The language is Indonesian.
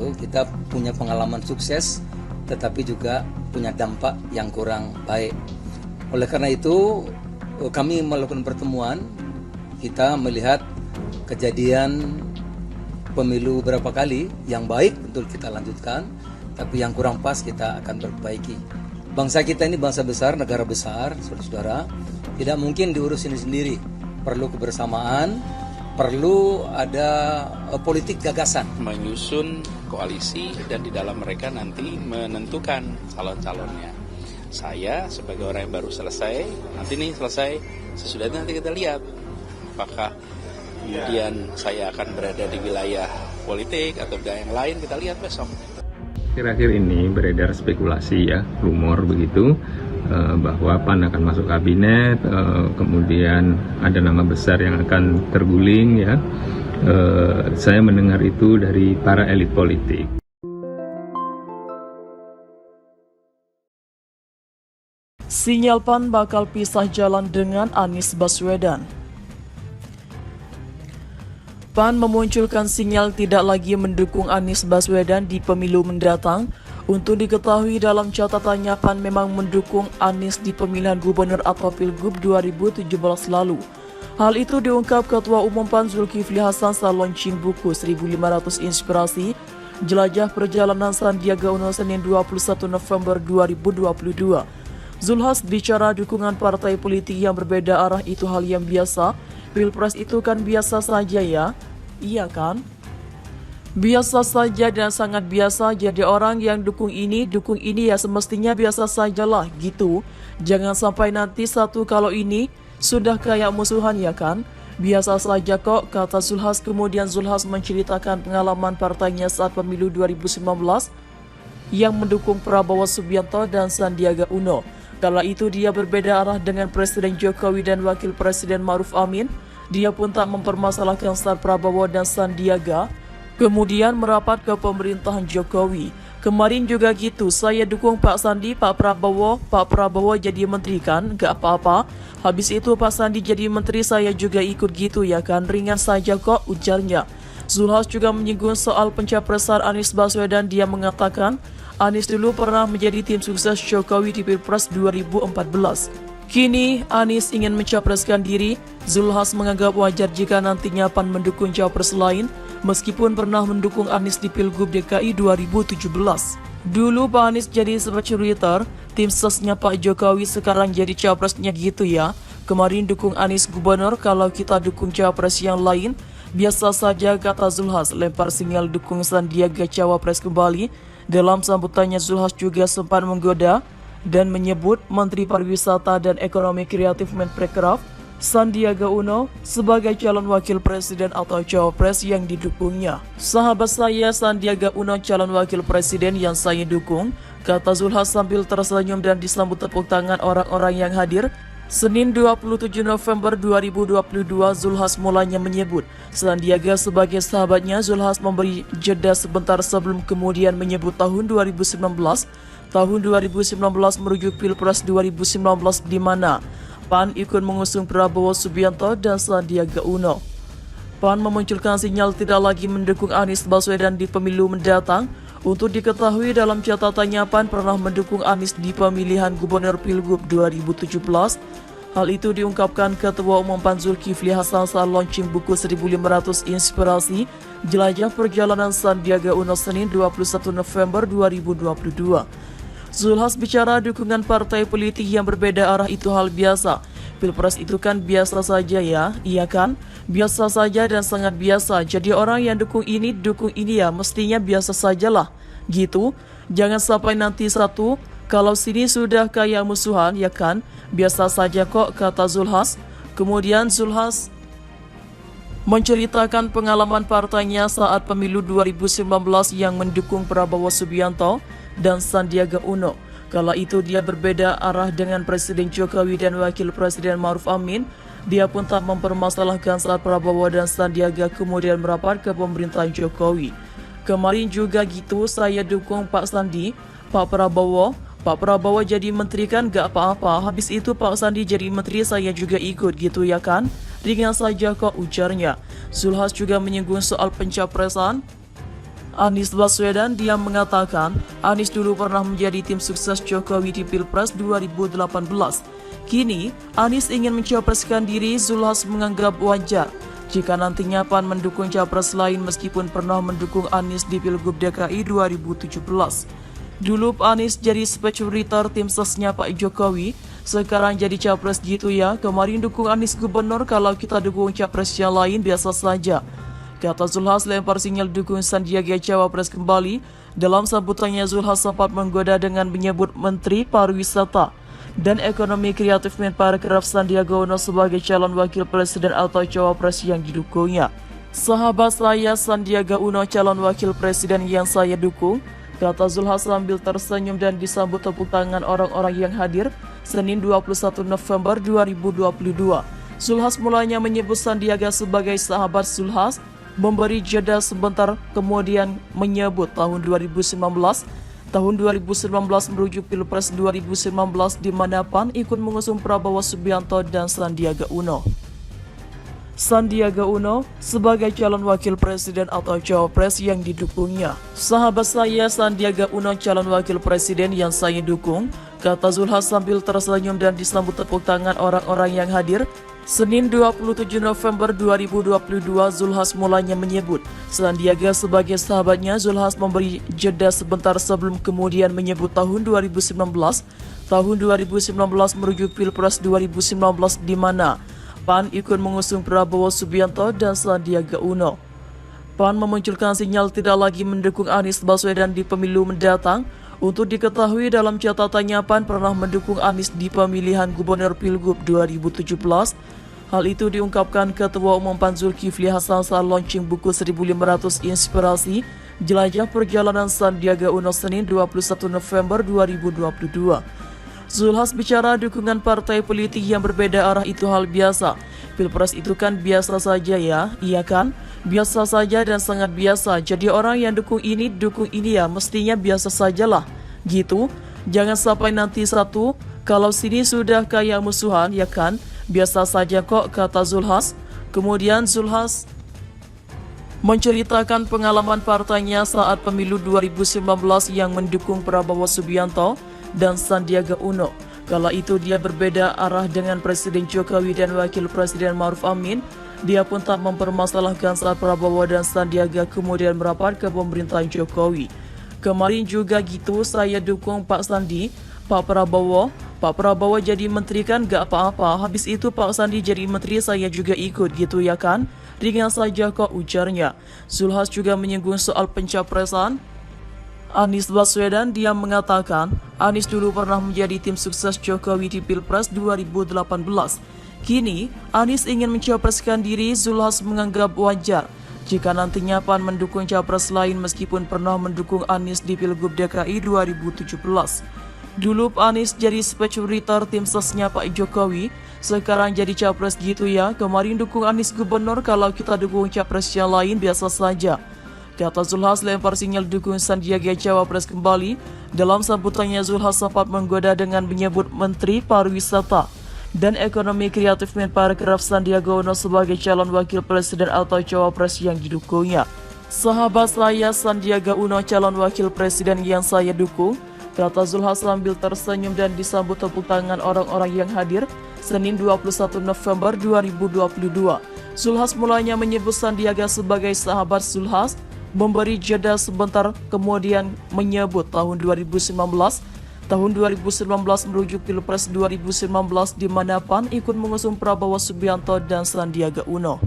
itu kita punya pengalaman sukses, tetapi juga punya dampak yang kurang baik. Oleh karena itu kami melakukan pertemuan, kita melihat kejadian pemilu berapa kali, yang baik betul kita lanjutkan, tapi yang kurang pas kita akan perbaiki. Bangsa kita ini bangsa besar, negara besar, saudara-saudara, tidak mungkin diurus ini sendiri. Perlu kebersamaan, perlu ada politik gagasan. Menyusun koalisi dan di dalam mereka nanti menentukan calon-calonnya. Saya sebagai orang yang baru selesai, sesudah itu nanti kita lihat apakah kemudian saya akan berada di wilayah politik atau wilayah yang lain, kita lihat besok. Akhir-akhir ini beredar spekulasi ya, rumor begitu, bahwa PAN akan masuk kabinet, kemudian ada nama besar yang akan terguling ya. Saya mendengar itu dari para elit politik. Sinyal PAN bakal pisah jalan dengan Anies Baswedan. PAN memunculkan sinyal tidak lagi mendukung Anies Baswedan di pemilu mendatang. Untuk diketahui, dalam catatannya PAN memang mendukung Anies di pemilihan gubernur atau Pilgub 2017 lalu. Hal itu diungkap Ketua Umum PAN Zulkifli Hasan saat launching buku 1500 Inspirasi Jelajah Perjalanan Sandiaga Uno Senin 21 November 2022. Zulhas bicara dukungan partai politik yang berbeda arah itu hal yang biasa. Pilpres itu kan biasa saja ya, iya kan? Biasa saja dan sangat biasa, jadi orang yang dukung ini ya semestinya biasa sajalah gitu. Jangan sampai nanti satu kalau ini sudah kayak musuhan ya kan? Biasa saja kok, kata Zulhas. Kemudian Zulhas menceritakan pengalaman partainya saat pemilu 2019 yang mendukung Prabowo Subianto dan Sandiaga Uno. Kala itu dia berbeda arah dengan Presiden Jokowi dan Wakil Presiden Ma'ruf Amin. Dia pun tak mempermasalahkan start Prabowo dan Sandiaga, kemudian merapat ke pemerintahan Jokowi. Kemarin juga gitu, saya dukung Pak Sandi, Pak Prabowo jadi menteri kan, gak apa-apa. Habis itu Pak Sandi jadi menteri, saya juga ikut gitu ya kan, ringan saja kok, ujarnya. Zulhas juga menyinggung soal pencapresan Anies Baswedan. Dia mengatakan, Anies dulu pernah menjadi tim sukses Jokowi di Pilpres 2014. Kini Anies ingin mencapreskan diri. Zulhas menganggap wajar jika nantinya PAN mendukung capres lain, meskipun pernah mendukung Anies di Pilgub DKI 2017. Dulu Pak Anies jadi sebagai Twitter, tim sesnya Pak Jokowi sekarang jadi capresnya gitu ya. Kemarin dukung Anies gubernur, kalau kita dukung capres yang lain, biasa saja, kata Zulhas. Lempar sinyal dukung Sandiaga cawapres kembali. Dalam sambutannya Zulhas juga sempat menggoda dan menyebut Menteri Pariwisata dan Ekonomi Kreatif Menparekraf Sandiaga Uno sebagai calon wakil presiden atau cawapres yang didukungnya. Sahabat saya, Sandiaga Uno calon wakil presiden yang saya dukung, kata Zulhas sambil tersenyum dan disambut tepuk tangan orang-orang yang hadir. Senin 27 November 2022, Zulhas mulanya menyebut Sandiaga sebagai sahabatnya. Zulhas memberi jeda sebentar sebelum kemudian menyebut tahun 2019. Tahun 2019 merujuk Pilpres 2019 di mana PAN ikut mengusung Prabowo Subianto dan Sandiaga Uno. PAN memunculkan sinyal tidak lagi mendukung Anies Baswedan di pemilu mendatang. Untuk diketahui, dalam catatannya PAN pernah mendukung Anies di pemilihan gubernur Pilgub 2017. Hal itu diungkapkan Ketua Umum PAN Zulkifli Hasan saat launching buku 1500 Inspirasi Jelajah Perjalanan Sandiaga Uno Senin 21 November 2022. Zulhas bicara dukungan partai politik yang berbeda arah itu hal biasa. Pilpres itu kan biasa saja ya, iya kan? Biasa saja dan sangat biasa. Jadi orang yang dukung ini ya, mestinya biasa sajalah. Gitu. Jangan sampai nanti satu, kalau sini sudah kayak musuhan, ya kan? Biasa saja kok, kata Zulhas. Kemudian Zulhas menceritakan pengalaman partainya saat pemilu 2019 yang mendukung Prabowo Subianto dan Sandiaga Uno. Kala itu dia berbeda arah dengan Presiden Jokowi dan Wakil Presiden Ma'ruf Amin. Dia pun tak mempermasalahkan saat Prabowo dan Sandiaga kemudian merapat ke pemerintahan Jokowi. Kemarin juga gitu, saya dukung Pak Sandi, Pak Prabowo jadi menteri kan gak apa-apa. Habis itu Pak Sandi jadi menteri, saya juga ikut gitu ya kan. Ringan saja kok, ujarnya. Zulhas juga menyinggung soal pencapresan Anies Baswedan dia mengatakan Anies dulu pernah menjadi tim sukses Jokowi di Pilpres 2018. Kini, Anies ingin mencapreskan diri. Zulhas menganggap wajar jika nantinya PAN mendukung capres lain meskipun pernah mendukung Anies di Pilgub DKI 2017. Dulu Anies jadi security tim sesnya Pak Jokowi, sekarang jadi capres gitu ya. Kemarin dukung Anies gubernur, kalau kita dukung capres yang lain biasa saja, kata Zulhas lempar sinyal dukung Sandiaga Cawapres kembali. Dalam sambutannya, Zulhas sempat menggoda dengan menyebut Menteri Pariwisata dan Ekonomi Kreatif Menparekraf Sandiaga Uno sebagai calon wakil presiden atau cawapres yang didukungnya. Sahabat saya, Sandiaga Uno calon wakil presiden yang saya dukung, kata Zulhas sambil tersenyum dan disambut tepuk tangan orang-orang yang hadir Senin 21 November 2022. Zulhas mulanya menyebut Sandiaga sebagai sahabat. Zulhas memberi jeda sebentar kemudian menyebut tahun 2019 merujuk Pilpres 2019 di mana PAN ikut mengusung Prabowo Subianto dan Sandiaga Uno. Sandiaga Uno sebagai calon wakil presiden atau cawapres yang didukungnya. Sahabat saya, Sandiaga Uno calon wakil presiden yang saya dukung, kata Zulhas sambil tersenyum dan disambut tepuk tangan orang-orang yang hadir. Senin 27 November 2022, Zulhas mulanya menyebut Sandiaga sebagai sahabatnya. Zulhas memberi jeda sebentar sebelum kemudian menyebut tahun 2019 merujuk Pilpres 2019 di mana PAN ikut mengusung Prabowo Subianto dan Sandiaga Uno. PAN memunculkan sinyal tidak lagi mendukung Anies Baswedan di pemilu mendatang. Untuk diketahui, dalam catatannya PAN pernah mendukung Anies di pemilihan gubernur Pilgub 2017. Hal itu diungkapkan Ketua Umum PAN Zulkifli Hasan saat launching buku 1500 Inspirasi Jelajah Perjalanan Sandiaga Uno Senin 21 November 2022. Zulhas bicara dukungan partai politik yang berbeda arah itu hal biasa. Pilpres itu kan biasa saja ya, iya kan? Biasa saja dan sangat biasa. Jadi orang yang dukung ini ya, mestinya biasa sajalah. Gitu. Jangan sampai nanti satu, kalau sini sudah kayak musuhan, ya kan? Biasa saja kok, kata Zulhas. Kemudian Zulhas menceritakan pengalaman partainya saat pemilu 2019 yang mendukung Prabowo Subianto dan Sandiaga Uno. Kala itu dia berbeda arah dengan Presiden Jokowi dan Wakil Presiden Ma'ruf Amin. Dia pun tak mempermasalahkan saat Prabowo dan Sandiaga kemudian merapat ke pemerintahan Jokowi. Kemarin juga gitu, saya dukung Pak Sandi, Pak Prabowo jadi menteri kan gak apa-apa. Habis itu Pak Sandi jadi menteri, saya juga ikut gitu ya kan? Ringan saja kok, ujarnya. Zulhas juga menyinggung soal pencapresan Anies Baswedan. Dia mengatakan Anies dulu pernah menjadi tim sukses Jokowi di Pilpres 2018. Kini, Anies ingin mencapreskan diri. Zulhas menganggap wajar jika nantinya PAN mendukung capres lain meskipun pernah mendukung Anies di Pilgub DKI 2017. Dulu Anies jadi security tim sesnya Pak Jokowi, sekarang jadi capres gitu ya. Kemarin dukung Anies gubernur, kalau kita dukung capres yang lain biasa saja, kata Zulhas lempar sinyal dukung Sandiaga Cawapres kembali. Dalam sambutannya, Zulhas sempat menggoda dengan menyebut Menteri Pariwisata dan Ekonomi Kreatif Menparekraf Sandiaga Uno sebagai calon wakil presiden atau cawapres yang didukungnya. Sahabat saya, Sandiaga Uno calon wakil presiden yang saya dukung, kata Zulhas sambil tersenyum dan disambut tepuk tangan orang-orang yang hadir Senin 21 November 2022. Zulhas mulanya menyebut Sandiaga sebagai sahabat. Zulhas memberi jeda sebentar kemudian menyebut tahun 2019 merujuk Pilpres 2019 di mana PAN ikut mengusung Prabowo Subianto dan Sandiaga Uno.